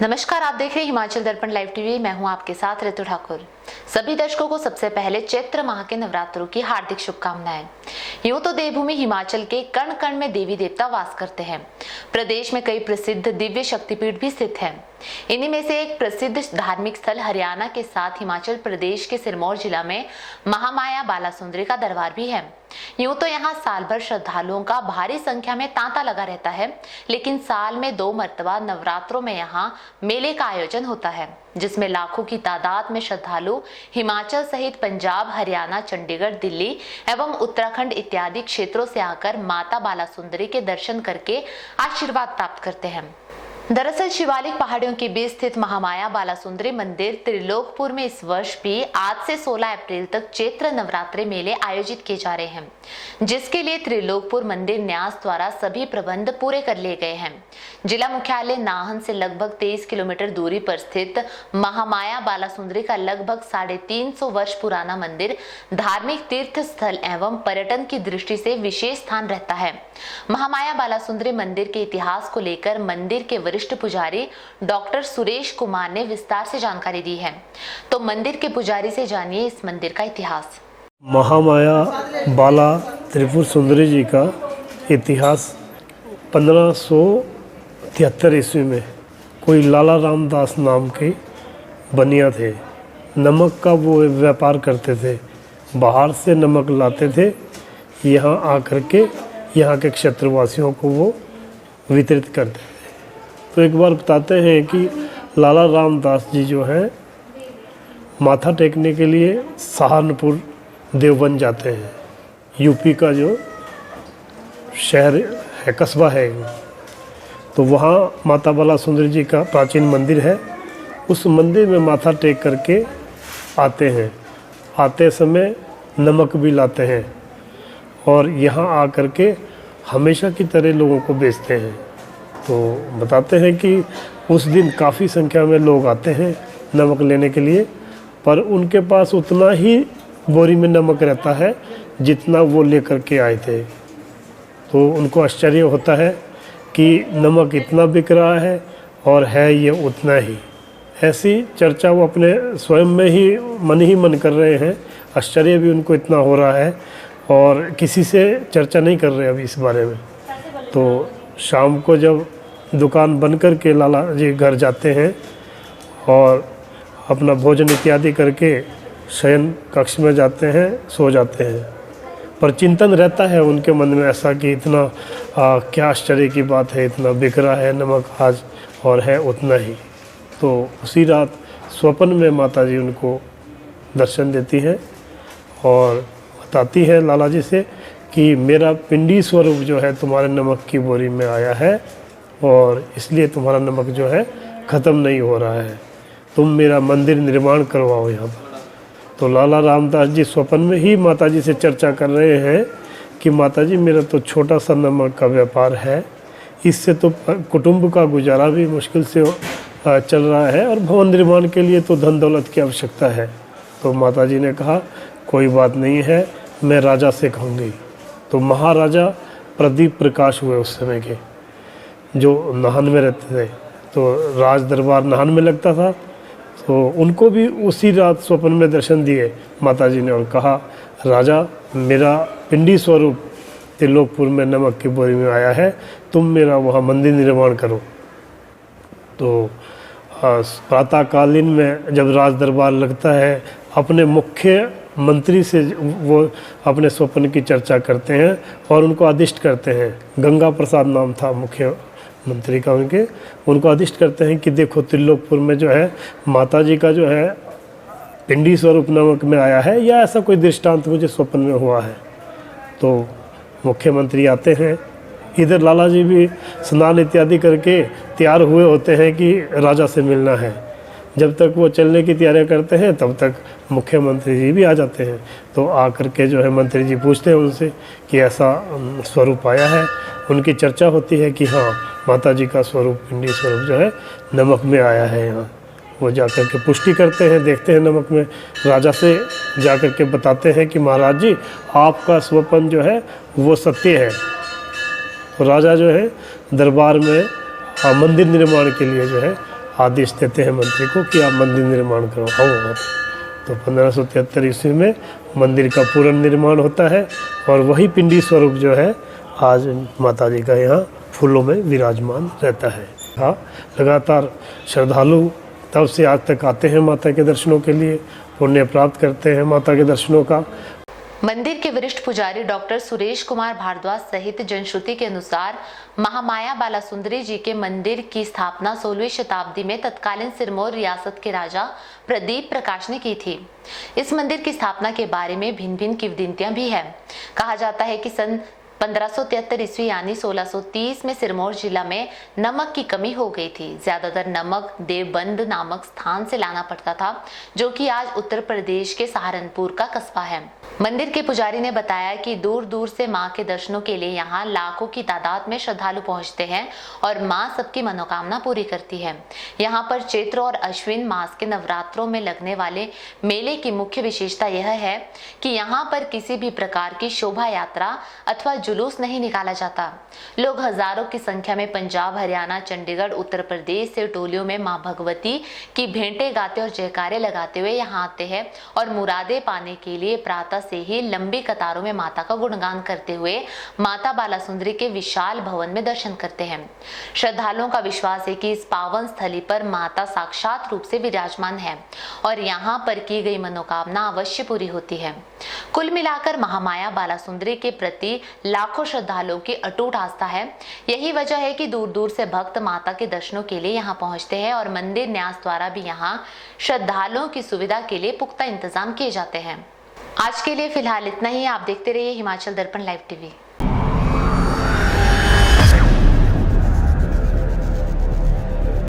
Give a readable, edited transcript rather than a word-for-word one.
नमस्कार, आप देख रहे हैं हिमाचल दर्पण लाइव टीवी। मैं हूं आपके साथ ऋतु ठाकुर। सभी दर्शकों को सबसे पहले चैत्र माह के नवरात्रों की हार्दिक शुभकामनाएं। यूं तो देवभूमि हिमाचल के कण कण में देवी देवता वास करते हैं। प्रदेश में कई प्रसिद्ध दिव्य शक्तिपीठ भी स्थित हैं। इन्हीं में से एक प्रसिद्ध धार्मिक स्थल हरियाणा के साथ हिमाचल प्रदेश के सिरमौर जिला में महामाया बालासुंदरी का दरबार भी है। यूं तो यहाँ साल भर श्रद्धालुओं का भारी संख्या में तांता लगा रहता है, लेकिन साल में 2 मर्तबा नवरात्रों में यहाँ मेले का आयोजन होता है, जिसमें लाखों की तादाद में श्रद्धालु हिमाचल सहित पंजाब, हरियाणा, चंडीगढ़, दिल्ली एवं उत्तराखंड इत्यादि क्षेत्रों से आकर माता बालासुंदरी के दर्शन करके आशीर्वाद प्राप्त करते हैं। दरअसल शिवालिक पहाड़ियों के बीच स्थित महामाया बालासुंदरी मंदिर त्रिलोकपुर में इस वर्ष भी आज से 16 अप्रैल तक चैत्र नवरात्रि मेले आयोजित किए जा रहे हैं, जिसके लिए त्रिलोकपुर मंदिर न्यास द्वारा सभी प्रबंध पूरे कर लिए गए हैं। जिला मुख्यालय नाहन से लगभग 23 किलोमीटर दूरी पर स्थित महामाया बालासुंदरी का लगभग 350 वर्ष पुराना मंदिर धार्मिक तीर्थ स्थल एवं पर्यटन की दृष्टि से विशेष स्थान रहता है। महामाया बालासुंदरी मंदिर के इतिहास को लेकर मंदिर के वरिष्ठ पुजारी डॉक्टर सुरेश कुमार ने विस्तार से जानकारी दी है। तो मंदिर के पुजारी से जानिए इस मंदिर का इतिहास। महामाया बाला त्रिपुर सुंदरी जी का इतिहास 1573 ईस्वी में कोई लाला रामदास नाम के बनिया थे। नमक का वो व्यापार करते थे, बाहर से नमक लाते थे, यहाँ आकर के यहाँ के क्षेत्रवासियों को वो वितरित करते थे। तो एक बार बताते हैं कि लाला रामदास जी जो हैं माथा टेकने के लिए सहारनपुर देवबंद जाते हैं। यूपी का जो शहर है, कस्बा है, तो वहाँ माता बालासुंदरी जी का प्राचीन मंदिर है। उस मंदिर में माथा टेक करके आते हैं। आते समय नमक भी लाते हैं और यहाँ आकर के हमेशा की तरह लोगों को बेचते हैं। तो बताते हैं कि उस दिन काफ़ी संख्या में लोग आते हैं नमक लेने के लिए, पर उनके पास उतना ही बोरी में नमक रहता है जितना वो लेकर के आए थे। तो उनको आश्चर्य होता है कि नमक इतना बिक रहा है और है ये उतना ही। ऐसी चर्चा वो अपने स्वयं में ही मन कर रहे हैं। आश्चर्य भी उनको इतना हो रहा है और किसी से चर्चा नहीं कर रहे अभी इस बारे में। तो शाम को जब दुकान बंद करके लाला जी घर जाते हैं और अपना भोजन इत्यादि करके शयन कक्ष में जाते हैं, सो जाते हैं। पर चिंतन रहता है उनके मन में ऐसा कि इतना क्या आश्चर्य की बात है, इतना बिक रहा है नमक आज और है उतना ही। तो उसी रात स्वप्न में माता जी उनको दर्शन देती है और बताती है लाला जी से कि मेरा पिंडी स्वरूप जो है तुम्हारे नमक की बोरी में आया है और इसलिए तुम्हारा नमक जो है ख़त्म नहीं हो रहा है, तुम मेरा मंदिर निर्माण करवाओ यहाँ पर। तो लाला रामदास जी स्वप्न में ही माता जी से चर्चा कर रहे हैं कि माता जी मेरा तो छोटा सा नमक का व्यापार है, इससे तो कुटुंब का गुजारा भी मुश्किल से चल रहा है और भवन निर्माण के लिए तो धन दौलत की आवश्यकता है। तो माता जी ने कहा कोई बात नहीं है, मैं राजा से कहूँगी। तो महाराजा प्रदीप प्रकाश हुए उस समय के, जो नाहन में रहते थे। तो राज दरबार नाहन में लगता था। तो उनको भी उसी रात स्वप्न में दर्शन दिए माता जी ने और कहा राजा मेरा पिंडी स्वरूप त्रिलोकपुर में नमक की बोरी में आया है, तुम मेरा वहाँ मंदिर निर्माण करो। तो प्रातःकालीन में जब राज दरबार लगता है, अपने मुख्य मंत्री से वो अपने स्वप्न की चर्चा करते हैं और उनको आदिष्ट करते हैं। गंगा प्रसाद नाम था मुख्य मंत्री का उनको आदिष्ट करते हैं कि देखो त्रिलोकपुर में जो है माता जी का जो है पिंडी स्वरूप नमक में आया है, या ऐसा कोई दृष्टांत मुझे स्वप्न में हुआ है। तो मुख्यमंत्री आते हैं। इधर लाला जी भी स्नान इत्यादि करके तैयार हुए होते हैं कि राजा से मिलना है। जब तक वो चलने की तैयारी करते हैं तब तक मुख्यमंत्री जी भी आ जाते हैं। तो आकर के जो है मंत्री जी पूछते हैं उनसे कि ऐसा स्वरूप आया है। उनकी चर्चा होती है कि हाँ माता जी का स्वरूप पिंडी स्वरूप जो है नमक में आया है यहाँ। वो जाकर के पुष्टि करते हैं, देखते हैं नमक में। राजा से जाकर के बताते हैं कि महाराज जी आपका स्वप्न जो है वो सत्य है। तो राजा जो है दरबार में मंदिर निर्माण के लिए जो है आदेश देते हैं मंत्री को कि आप मंदिर निर्माण करो। हाँ, तो 1573 ईस्वी में मंदिर का पूर्ण निर्माण होता है और वही पिंडी स्वरूप जो है आज माता जी का यहाँ फूलों में विराजमान रहता है। हाँ, लगातार श्रद्धालु तब से आज तक आते हैं माता के दर्शनों के लिए, पुण्य प्राप्त करते हैं माता के दर्शनों का। मंदिर के वरिष्ठ पुजारी डॉक्टर सुरेश कुमार भारद्वाज सहित जनश्रुति के अनुसार महामाया बालासुंदरी जी के मंदिर की स्थापना 16वीं शताब्दी में तत्कालीन सिरमौर रियासत के राजा प्रदीप प्रकाश ने की थी। इस मंदिर की स्थापना के बारे में भिन्न भिन्न किंवदंतियां भी है। कहा जाता है कि सन 1573 ईस्वी यानी 1630 में सिरमौर जिला में नमक की कमी हो गई थी। ज्यादातर नमक देवबंद नामक स्थान से लाना पड़ता था, जो कि आज उत्तर प्रदेश के सहारनपुर का कस्बा है। मंदिर के पुजारी ने बताया कि दूर दूर से मां के दर्शनों के लिए यहाँ लाखों की तादाद में श्रद्धालु पहुंचते हैं और मां सबकी मनोकामना पूरी करती है। यहाँ पर चैत्र और अश्विन मास के नवरात्रों में लगने वाले मेले की मुख्य विशेषता यह है कि यहाँ पर किसी भी प्रकार की शोभा यात्रा अथवा जुलूस नहीं निकाला जाता। लोग हजारों की संख्या में पंजाब, हरियाणा, चंडीगढ़, उत्तर प्रदेश से टोलियों में मां भगवती की भेंटे गाते और जयकारे लगाते हुए यहाँ आते हैं और मुरादे पाने के लिए प्रातः से ही लंबी कतारों में माता का गुणगान करते हुए माता बालासुंदरी के विशाल भवन में दर्शन करते हैं। श्रद्धालुओं का विश्वास है कि इस पावन स्थली पर माता साक्षात रूप से विराजमान है और यहाँ पर की गई मनोकामना अवश्य पूरी होती है। कुल मिलाकर महामाया बालासुंदरी के प्रति लाखों श्रद्धालुओं की अटूट आस्था है। यही वजह है कि दूर दूर से भक्त माता के दर्शनों के लिए यहाँ पहुँचते हैं और मंदिर न्यास द्वारा भी यहाँ श्रद्धालुओं की सुविधा के लिए पुख्ता इंतजाम किए जाते हैं। आज के लिए फिलहाल इतना ही। आप देखते रहिए हिमाचल दर्पण लाइव टीवी।